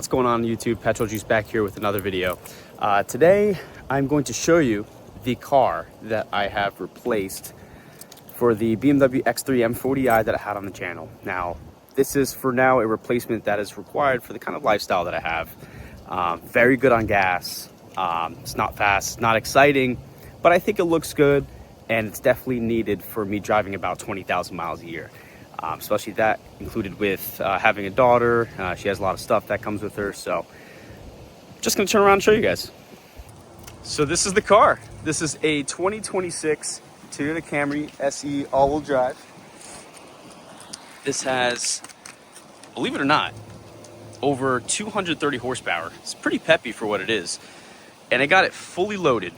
What's going on YouTube? Petrol Juice back here with another video. Today I'm going to show you the car that I have replaced for the BMW X3 M40i that I had on the channel. Now this is for now a replacement that is required for the kind of lifestyle that I have. Very good on gas. It's not fast, not exciting, but I think it looks good and it's definitely needed for me driving about 20,000 miles a year. Especially that included with having a daughter. She has a lot of stuff that comes with her, so just gonna turn around and show you guys. So this is the car. This is a 2026 Toyota Camry SE all-wheel drive. This has, believe it or not, over 230 horsepower. It's pretty peppy for what it is, and I got it fully loaded.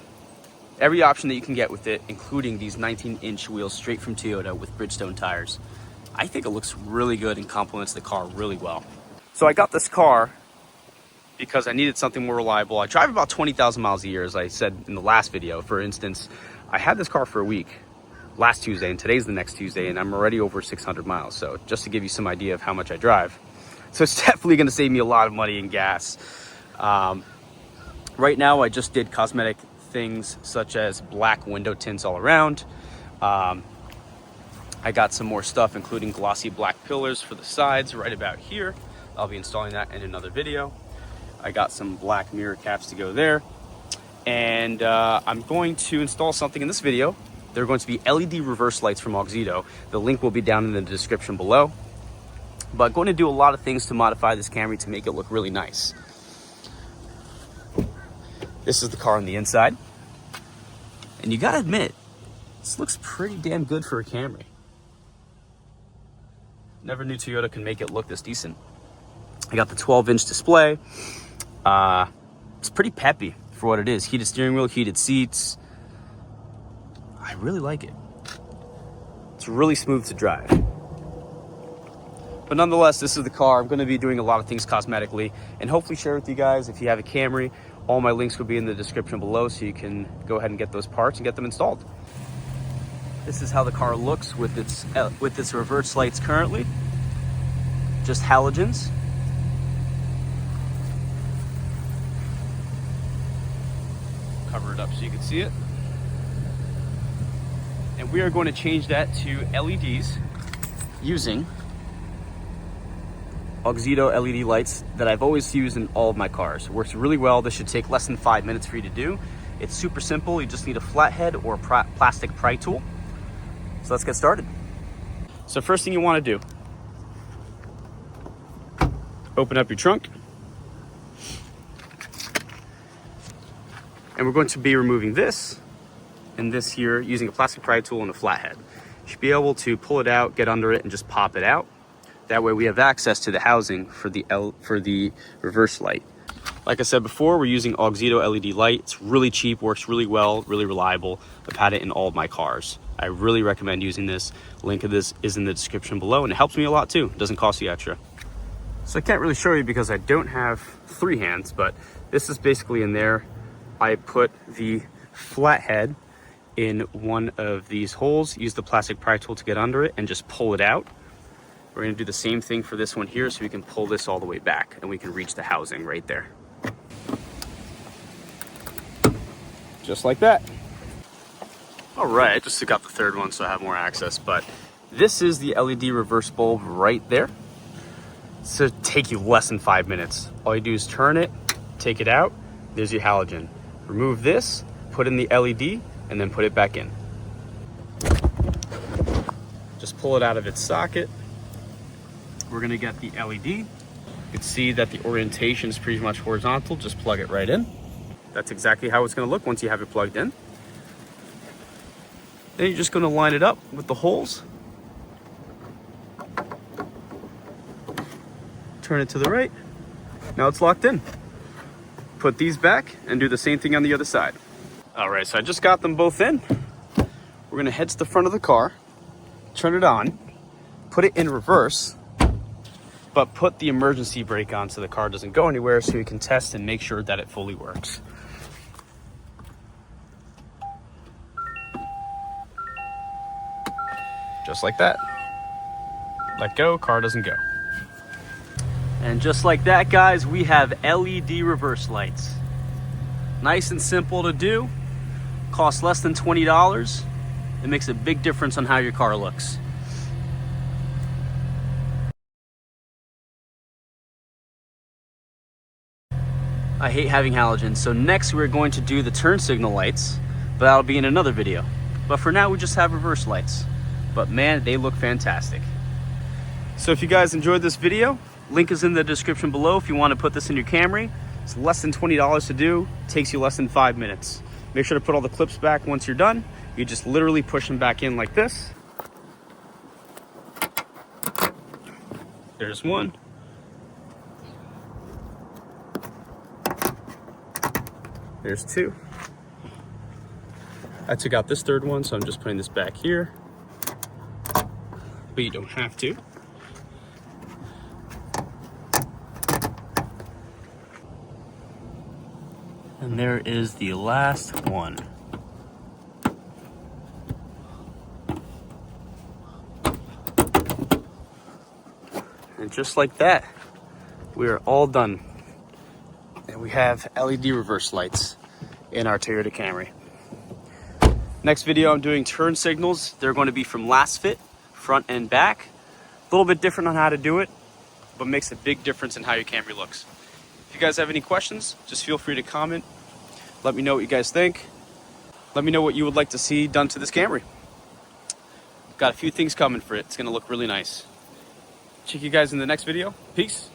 Every option that you can get with it, including these 19-inch wheels straight from Toyota with Bridgestone tires. I think it looks really good and complements the car really well. So I got this car because I needed something more reliable. I drive about 20,000 miles a year, as I said in the last video. For instance, I had this car for a week last Tuesday, and today's the next Tuesday, and I'm already over 600 miles. So just to give you some idea of how much I drive. So it's definitely gonna save me a lot of money in gas. Right now, I just did cosmetic things such as black window tints all around. I got some more stuff, including glossy black pillars for the sides right about here. I'll be installing that in another video. I got some black mirror caps to go there. And I'm going to install something in this video. They're going to be LED reverse lights from Auxito. The link will be down in the description below. But I'm going to do a lot of things to modify this Camry to make it look really nice. This is the car on the inside. And you gotta admit, this looks pretty damn good for a Camry. Never knew Toyota could make it look this decent. I got the 12-inch display. It's pretty peppy for what it is. Heated steering wheel, heated seats. I really like it. It's really smooth to drive. But nonetheless, this is the car. I'm gonna be doing a lot of things cosmetically and hopefully share with you guys. If you have a Camry, all my links will be in the description below, so you can go ahead and get those parts and get them installed. This is how the car looks with its reverse lights currently. Just halogens. Cover it up so you can see it. And we are going to change that to LEDs using Auxito LED lights that I've always used in all of my cars. It works really well. This should take less than 5 minutes for you to do. It's super simple. You just need a flathead or a plastic pry tool. So let's get started. So first thing you want to do, open up your trunk. And we're going to be removing this and this here using a plastic pry tool and a flathead. You should be able to pull it out, get under it, and just pop it out. That way we have access to the housing for the reverse light. Like I said before, we're using Auxito LED light. It's really cheap, works really well, really reliable. I've had it in all of my cars. I really recommend using this. Link of this is in the description below, and it helps me a lot too. It doesn't cost you extra. So I can't really show you because I don't have 3 hands, but this is basically in there. I put the flathead in one of these holes, use the plastic pry tool to get under it, and just pull it out. We're gonna do the same thing for this one here, so we can pull this all the way back and we can reach the housing right there. Just like that. All right, I just took out the 3rd one so I have more access, but this is the LED reverse bulb right there. So it'll take you less than 5 minutes. All you do is turn it, take it out, there's your halogen. Remove this, put in the LED, and then put it back in. Just pull it out of its socket. We're gonna get the LED. You can see that the orientation is pretty much horizontal. Just plug it right in. That's exactly how it's gonna look once you have it plugged in. Then you're just gonna line it up with the holes. Turn it to the right. Now it's locked in. Put these back and do the same thing on the other side. All right, so I just got them both in. We're gonna head to the front of the car, turn it on, put it in reverse, but put the emergency brake on so the car doesn't go anywhere, so you can test and make sure that it fully works. Just like that. Let go, car doesn't go. And just like that, guys, we have LED reverse lights. Nice and simple to do. Costs less than $20. It makes a big difference on how your car looks. I hate having halogens, so next we're going to do the turn signal lights, but that'll be in another video. But for now, we just have reverse lights. But man, they look fantastic. So if you guys enjoyed this video, link is in the description below if you want to put this in your Camry. It's less than $20 to do, takes you less than 5 minutes. Make sure to put all the clips back once you're done. You just literally push them back in like this. There's one. There's two. I took out this third one, so I'm just putting this back here. But you don't have to. And there is the last one. And just like that, we are all done. And we have LED reverse lights in our Toyota Camry. Next video, I'm doing turn signals. They're going to be from last fit, front and back. A little bit different on how to do it, but makes a big difference in how your Camry looks. If you guys have any questions, just feel free to comment. Let me know what you guys think. Let me know what you would like to see done to this Camry. Got a few things coming for it. It's gonna look really nice. Check you guys in the next video. Peace.